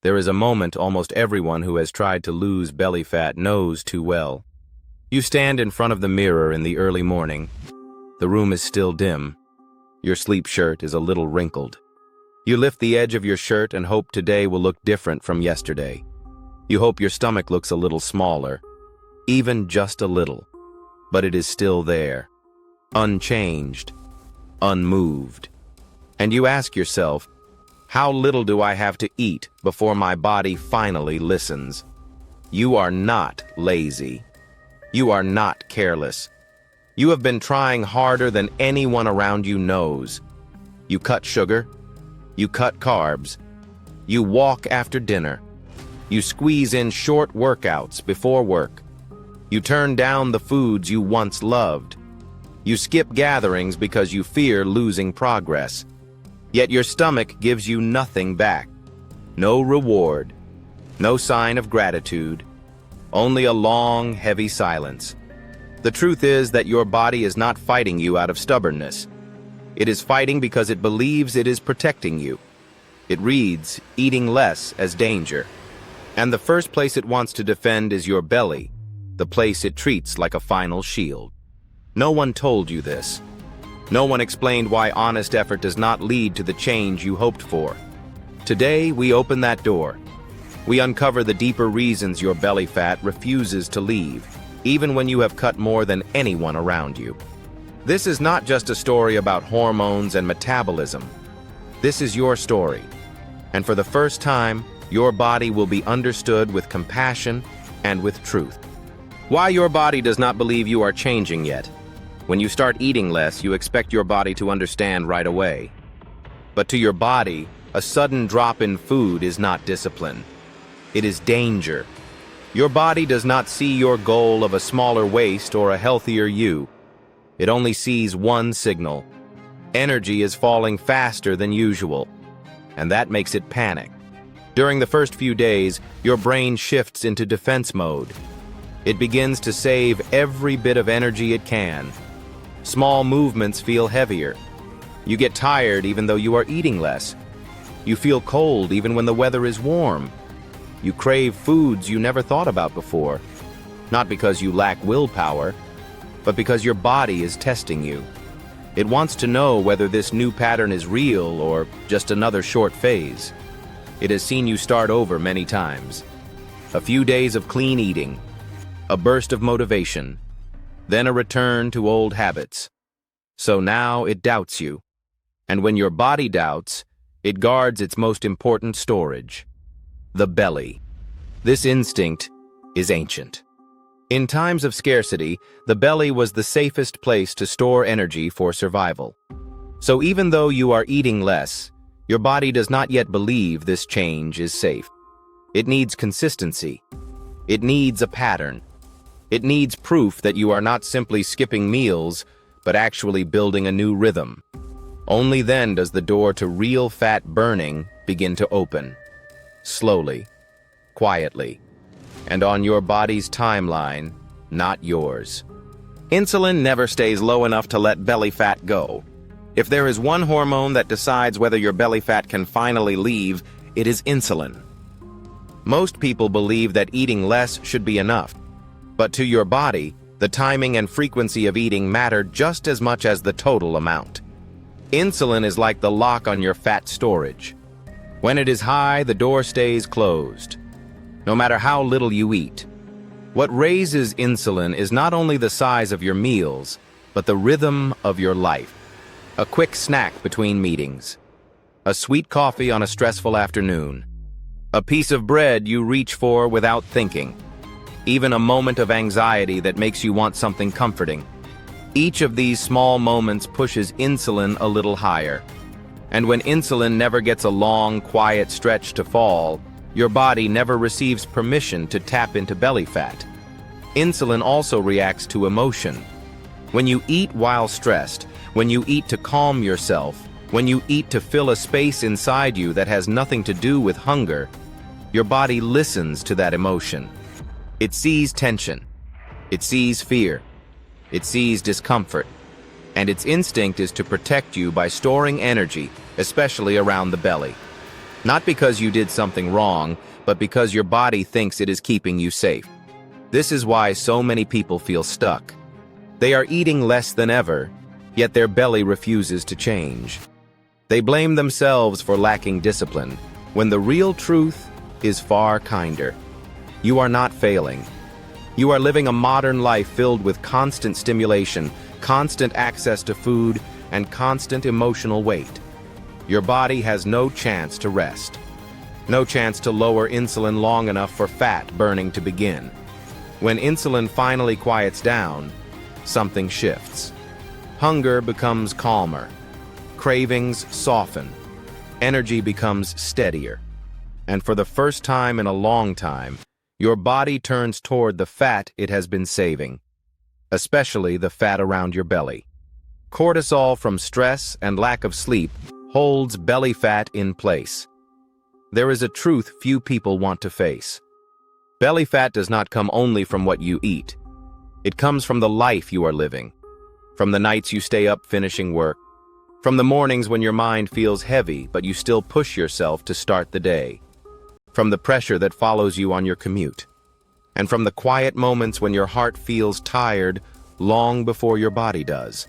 There is a moment almost everyone who has tried to lose belly fat knows too well. You stand in front of the mirror in the early morning. The room is still dim. Your sleep shirt is a little wrinkled. You lift the edge of your shirt and hope today will look different from yesterday. You hope your stomach looks a little smaller, even just a little, but it is still there, unchanged, unmoved. And you ask yourself, how little do I have to eat before my body finally listens? You are not lazy. You are not careless. You have been trying harder than anyone around you knows. You cut sugar. You cut carbs. You walk after dinner. You squeeze in short workouts before work. You turn down the foods you once loved. You skip gatherings because you fear losing progress. Yet your stomach gives you nothing back. No reward. No sign of gratitude. Only a long, heavy silence. The truth is that your body is not fighting you out of stubbornness. It is fighting because it believes it is protecting you. It reads eating less as danger. And the first place it wants to defend is your belly, the place it treats like a final shield. No one told you this. No one explained why honest effort does not lead to the change you hoped for. Today, we open that door. We uncover the deeper reasons your belly fat refuses to leave, even when you have cut more than anyone around you. This is not just a story about hormones and metabolism. This is your story. And for the first time, your body will be understood with compassion and with truth. Why your body does not believe you are changing yet. When you start eating less, you expect your body to understand right away. But to your body, a sudden drop in food is not discipline. It is danger. Your body does not see your goal of a smaller waist or a healthier you. It only sees one signal. Energy is falling faster than usual, and that makes it panic. During the first few days, your brain shifts into defense mode. It begins to save every bit of energy it can. Small movements feel heavier. You get tired even though you are eating less. You feel cold even when the weather is warm. You crave foods you never thought about before. Not because you lack willpower, but because your body is testing you. It wants to know whether this new pattern is real or just another short phase. It has seen you start over many times. A few days of clean eating, a burst of motivation, then a return to old habits. So now it doubts you. And when your body doubts, it guards its most important storage, the belly. This instinct is ancient. In times of scarcity, the belly was the safest place to store energy for survival. So even though you are eating less, your body does not yet believe this change is safe. It needs consistency. It needs a pattern. It needs proof that you are not simply skipping meals, but actually building a new rhythm. Only then does the door to real fat burning begin to open. Slowly, quietly, and on your body's timeline, not yours. Insulin never stays low enough to let belly fat go. If there is one hormone that decides whether your belly fat can finally leave, it is insulin. Most people believe that eating less should be enough. But to your body, the timing and frequency of eating matter just as much as the total amount. Insulin is like the lock on your fat storage. When it is high, the door stays closed, no matter how little you eat. What raises insulin is not only the size of your meals, but the rhythm of your life. A quick snack between meetings. A sweet coffee on a stressful afternoon. A piece of bread you reach for without thinking. Even a moment of anxiety that makes you want something comforting. Each of these small moments pushes insulin a little higher. And when insulin never gets a long, quiet stretch to fall, your body never receives permission to tap into belly fat. Insulin also reacts to emotion. When you eat while stressed, when you eat to calm yourself, when you eat to fill a space inside you that has nothing to do with hunger, your body listens to that emotion. It sees tension. It sees fear. It sees discomfort. And its instinct is to protect you by storing energy, especially around the belly. Not because you did something wrong, but because your body thinks it is keeping you safe. This is why so many people feel stuck. They are eating less than ever, yet their belly refuses to change. They blame themselves for lacking discipline, when the real truth is far kinder. You are not failing. You are living a modern life filled with constant stimulation, constant access to food, and constant emotional weight. Your body has no chance to rest. No chance to lower insulin long enough for fat burning to begin. When insulin finally quiets down, something shifts. Hunger becomes calmer. Cravings soften. Energy becomes steadier. And for the first time in a long time, your body turns toward the fat it has been saving, especially the fat around your belly. Cortisol from stress and lack of sleep holds belly fat in place. There is a truth few people want to face. Belly fat does not come only from what you eat. It comes from the life you are living, from the nights you stay up finishing work, from the mornings when your mind feels heavy but you still push yourself to start the day, from the pressure that follows you on your commute, and from the quiet moments when your heart feels tired long before your body does.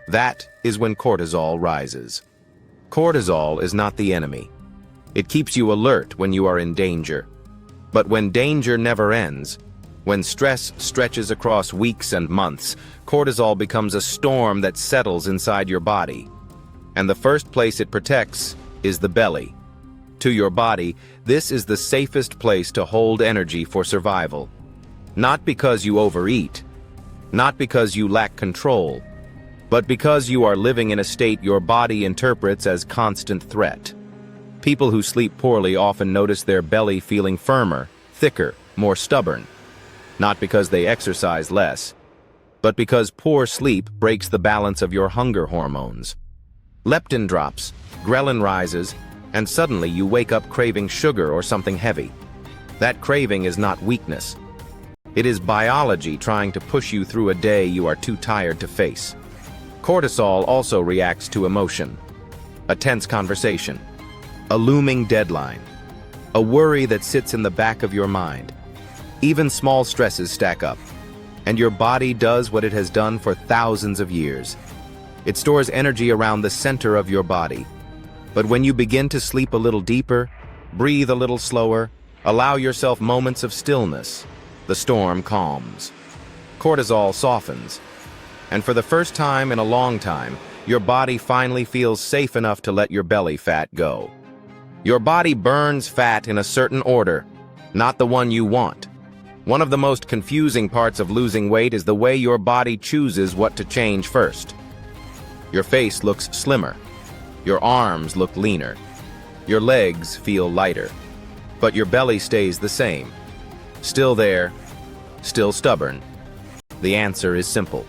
That is when cortisol rises. Cortisol is not the enemy. It keeps you alert when you are in danger. But when danger never ends, when stress stretches across weeks and months, cortisol becomes a storm that settles inside your body. And the first place it protects is the belly. To your body, this is the safest place to hold energy for survival. Not because you overeat, not because you lack control, but because you are living in a state your body interprets as constant threat. People who sleep poorly often notice their belly feeling firmer, thicker, more stubborn. Not because they exercise less, but because poor sleep breaks the balance of your hunger hormones. Leptin drops, ghrelin rises, and suddenly you wake up craving sugar or something heavy. That craving is not weakness. It is biology trying to push you through a day you are too tired to face. Cortisol also reacts to emotion. A tense conversation. A looming deadline. A worry that sits in the back of your mind. Even small stresses stack up, and your body does what it has done for thousands of years. It stores energy around the center of your body. But when you begin to sleep a little deeper, breathe a little slower, allow yourself moments of stillness, the storm calms. Cortisol softens. And for the first time in a long time, your body finally feels safe enough to let your belly fat go. Your body burns fat in a certain order, not the one you want. One of the most confusing parts of losing weight is the way your body chooses what to change first. Your face looks slimmer. Your arms look leaner. Your legs feel lighter. But your belly stays the same. Still there, still stubborn. The answer is simple.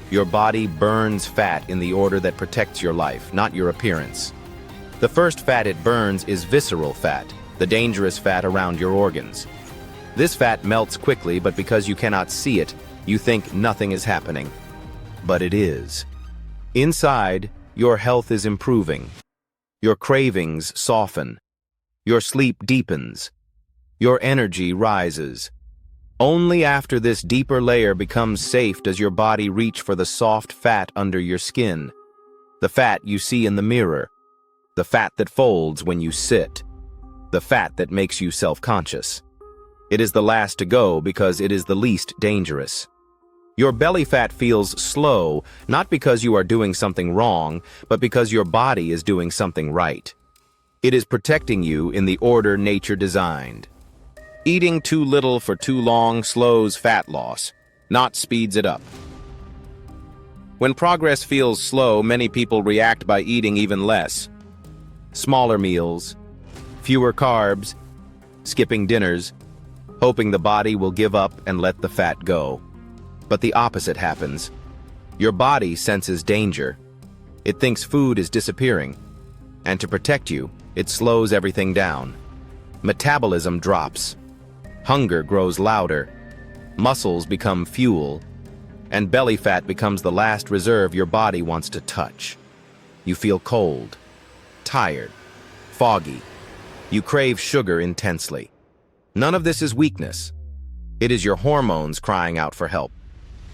Your body burns fat in the order that protects your life, not your appearance. The first fat it burns is visceral fat, the dangerous fat around your organs. This fat melts quickly, but because you cannot see it, you think nothing is happening. But it is. Inside, your health is improving. Your cravings soften. Your sleep deepens. Your energy rises. Only after this deeper layer becomes safe does your body reach for the soft fat under your skin. The fat you see in the mirror. The fat that folds when you sit. The fat that makes you self-conscious. It is the last to go because it is the least dangerous. Your belly fat feels slow, not because you are doing something wrong, but because your body is doing something right. It is protecting you in the order nature designed. Eating too little for too long slows fat loss, not speeds it up. When progress feels slow, many people react by eating even less. Smaller meals, fewer carbs, skipping dinners, hoping the body will give up and let the fat go. But the opposite happens. Your body senses danger. It thinks food is disappearing. And to protect you, it slows everything down. Metabolism drops. Hunger grows louder. Muscles become fuel. And belly fat becomes the last reserve your body wants to touch. You feel cold, tired, foggy, You crave sugar intensely. None of this is weakness. It is your hormones crying out for help.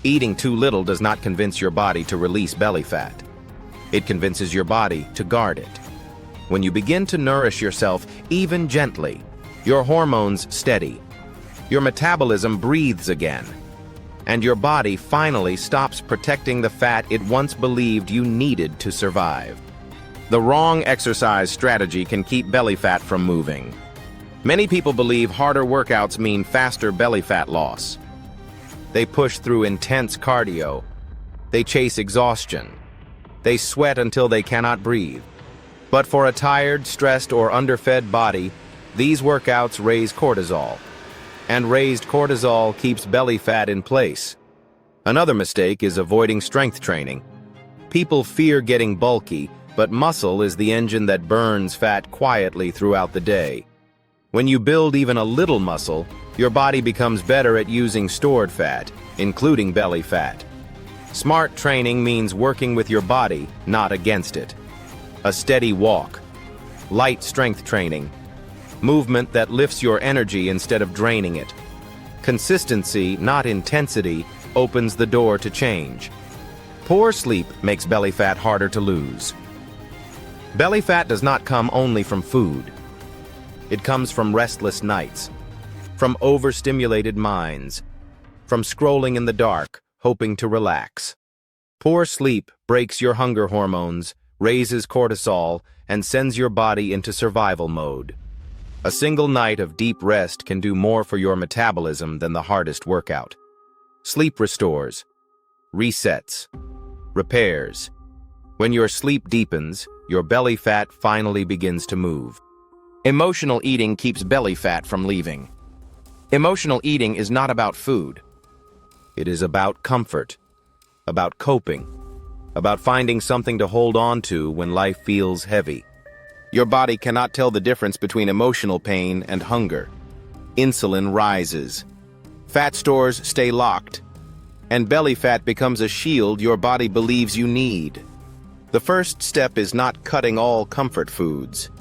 Eating too little does not convince your body to release belly fat. It convinces your body to guard it. When you begin to nourish yourself, even gently, your hormones steady. Your metabolism breathes again. And your body finally stops protecting the fat it once believed you needed to survive. The wrong exercise strategy can keep belly fat from moving. Many people believe harder workouts mean faster belly fat loss. They push through intense cardio. They chase exhaustion. They sweat until they cannot breathe. But for a tired, stressed, or underfed body, these workouts raise cortisol. And raised cortisol keeps belly fat in place. Another mistake is avoiding strength training. People fear getting bulky, but muscle is the engine that burns fat quietly throughout the day. When you build even a little muscle, your body becomes better at using stored fat, including belly fat. Smart training means working with your body, not against it. A steady walk, light strength training, movement that lifts your energy instead of draining it. Consistency, not intensity, opens the door to change. Poor sleep makes belly fat harder to lose. Belly fat does not come only from food. It comes from restless nights, from overstimulated minds, from scrolling in the dark, hoping to relax. Poor sleep breaks your hunger hormones, raises cortisol, and sends your body into survival mode. A single night of deep rest can do more for your metabolism than the hardest workout. Sleep restores, resets, repairs. When your sleep deepens, your belly fat finally begins to move. Emotional eating keeps belly fat from leaving. Emotional eating is not about food. It is about comfort, about coping, about finding something to hold on to when life feels heavy. Your body cannot tell the difference between emotional pain and hunger. Insulin rises. Fat stores stay locked. And belly fat becomes a shield your body believes you need. The first step is not cutting all comfort foods.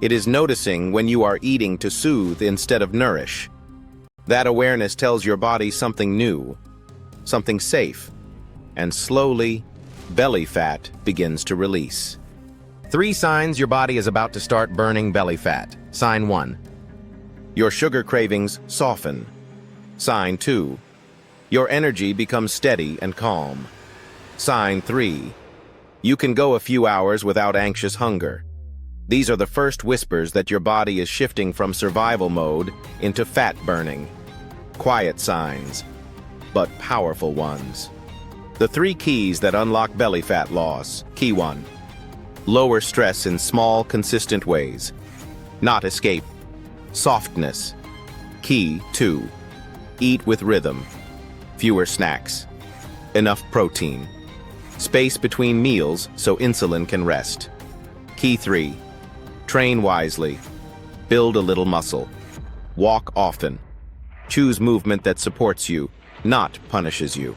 It is noticing when you are eating to soothe instead of nourish. That awareness tells your body something new, something safe, and slowly, belly fat begins to release. 3 signs your body is about to start burning belly fat. Sign 1. Your sugar cravings soften. Sign 2. Your energy becomes steady and calm. Sign 3. You can go a few hours without anxious hunger. These are the first whispers that your body is shifting from survival mode into fat burning. Quiet signs, but powerful ones. The 3 keys that unlock belly fat loss. Key 1. Lower stress in small, consistent ways. Not escape. Softness. Key 2. Eat with rhythm. Fewer snacks. Enough protein. Space between meals so insulin can rest. Key 3. Train wisely. Build a little muscle. Walk often. Choose movement that supports you, not punishes you.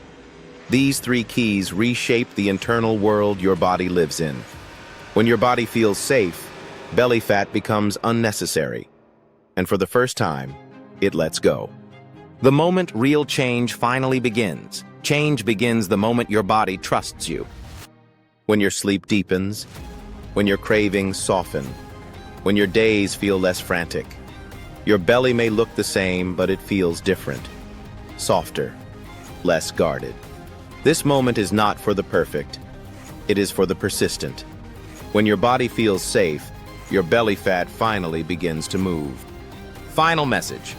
These 3 keys reshape the internal world your body lives in. When your body feels safe, belly fat becomes unnecessary. And for the first time, it lets go. The moment real change finally begins. Change begins the moment your body trusts you. When your sleep deepens, when your cravings soften, when your days feel less frantic. Your belly may look the same, but it feels different. Softer, less guarded. This moment is not for the perfect. It is for the persistent. When your body feels safe, your belly fat finally begins to move. Final message.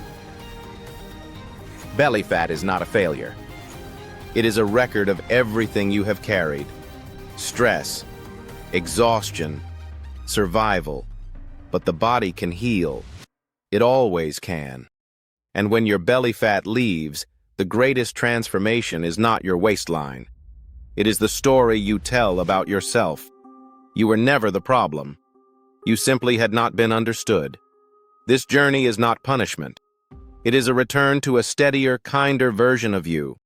Belly fat is not a failure. It is a record of everything you have carried. Stress, exhaustion, survival. But the body can heal. It always can. And when your belly fat leaves, the greatest transformation is not your waistline. It is the story you tell about yourself. You were never the problem. You simply had not been understood. This journey is not punishment. It is a return to a steadier, kinder version of you.